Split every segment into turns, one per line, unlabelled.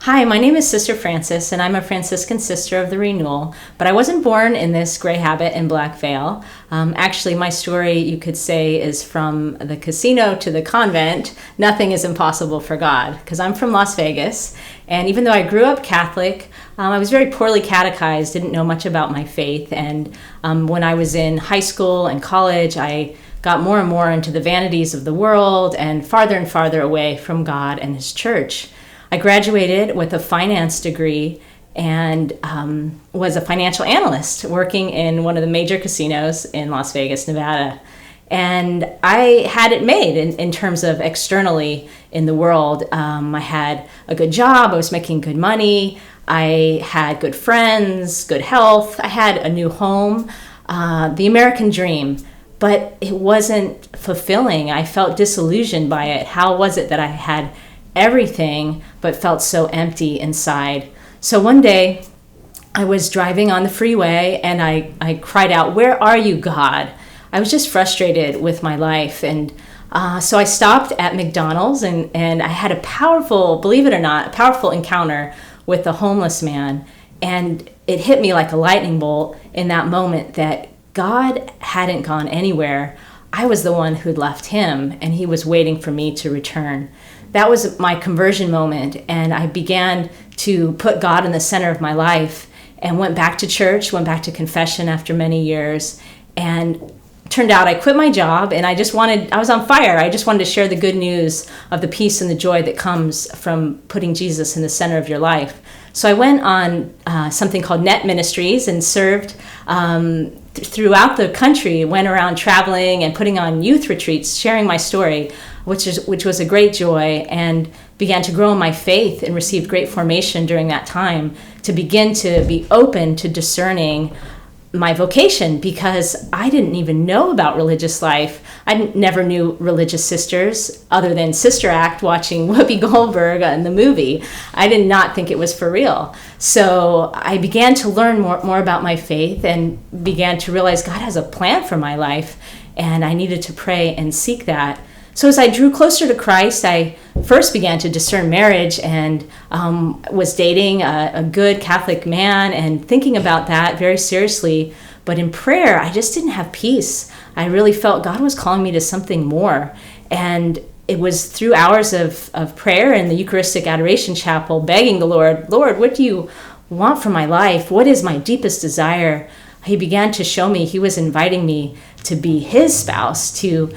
Hi, my name is Sister Frances, and I'm a Franciscan sister of the Renewal, but I wasn't born in this gray habit and black veil. Actually, my story, you could say, is from the casino to the convent. Nothing is impossible for God, because I'm from Las Vegas, and even though I grew up Catholic, I was very poorly catechized, didn't know much about my faith, and when I was in high school and college, I got more and more into the vanities of the world and farther away from God and His church. I graduated with a finance degree and was a financial analyst working in one of the major casinos in Las Vegas, Nevada. And I had it made in terms of externally in the world. I had a good job, I was making good money, I had good friends, good health, I had a new home, the American dream. But it wasn't fulfilling. I felt disillusioned by it. How was it that I had everything but felt so empty inside? So one day I was driving on the freeway and I cried out, "Where are you, God?" I was just frustrated with my life. And so I stopped at McDonald's and I had a powerful, believe it or not, a powerful encounter with a homeless man. And it hit me like a lightning bolt in that moment that God hadn't gone anywhere. I was the one who'd left Him, and He was waiting for me to return. That was my conversion moment, and I began to put God in the center of my life and went back to church, went back to confession after many years, and turned out I quit my job, and I was on fire. I just wanted to share the good news of the peace and the joy that comes from putting Jesus in the center of your life. So I went on something called Net Ministries and served throughout the country, went around traveling and putting on youth retreats, sharing my story, which was a great joy, and began to grow in my faith and received great formation during that time to begin to be open to discerning my vocation, because I didn't even know about religious life. I never knew religious sisters other than Sister Act, watching Whoopi Goldberg in the movie. I did not think it was for real. So I began to learn more about my faith and began to realize God has a plan for my life, and I needed to pray and seek that. So as I drew closer to Christ, I first began to discern marriage and was dating a good Catholic man and thinking about that very seriously. But in prayer, I just didn't have peace. I really felt God was calling me to something more. And it was through hours of prayer in the Eucharistic Adoration Chapel, begging the Lord, what do you want for my life? What is my deepest desire? He began to show me He was inviting me to be His spouse, to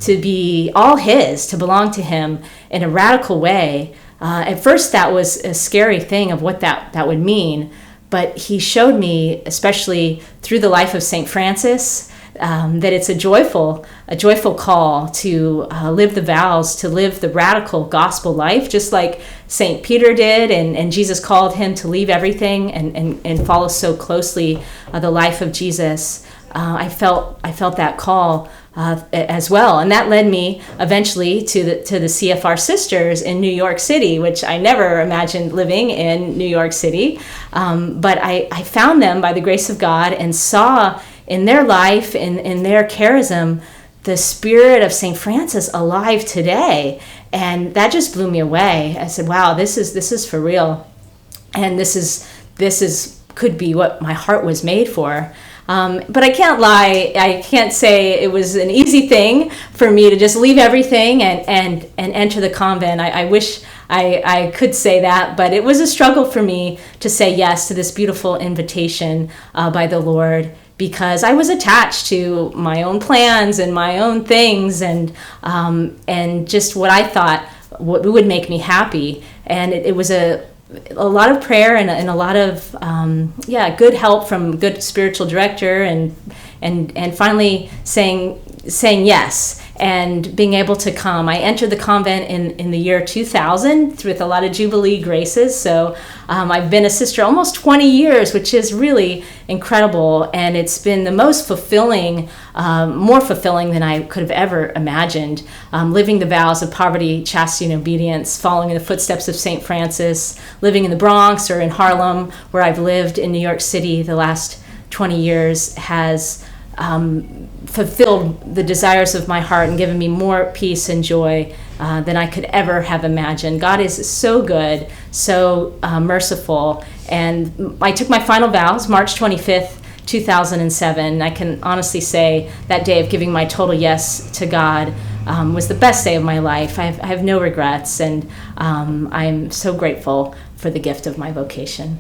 be all His, to belong to Him in a radical way. At first, that was a scary thing of what that would mean, but He showed me, especially through the life of St. Francis, that it's a joyful call to live the vows, to live the radical gospel life, just like St. Peter did, and Jesus called him to leave everything and follow so closely the life of Jesus. I felt that call as well, and that led me eventually to the CFR sisters in New York City, which I never imagined living in New York City, but I found them by the grace of God and saw in their life, in their charism, the spirit of St. Francis alive today, and that just blew me away. I said, "Wow, this is for real, and this is could be what my heart was made for." But I can't lie. I can't say it was an easy thing for me to just leave everything and enter the convent. I wish I could say that, but it was a struggle for me to say yes to this beautiful invitation by the Lord, because I was attached to my own plans and my own things and just what I thought would make me happy. And it was a lot of prayer and a lot of good help from good spiritual director and finally saying yes and being able to come. I entered the convent in the year 2000 with a lot of Jubilee graces. So I've been a sister almost 20 years, which is really incredible. And it's been the most fulfilling, more fulfilling than I could have ever imagined. Living the vows of poverty, chastity, and obedience, following in the footsteps of St. Francis, living in the Bronx or in Harlem, where I've lived in New York City the last 20 years, has fulfilled the desires of my heart and given me more peace and joy than I could ever have imagined. God is so good, so merciful. And I took my final vows March 25th, 2007. I can honestly say that day of giving my total yes to God was the best day of my life. I have no regrets, and I'm so grateful for the gift of my vocation.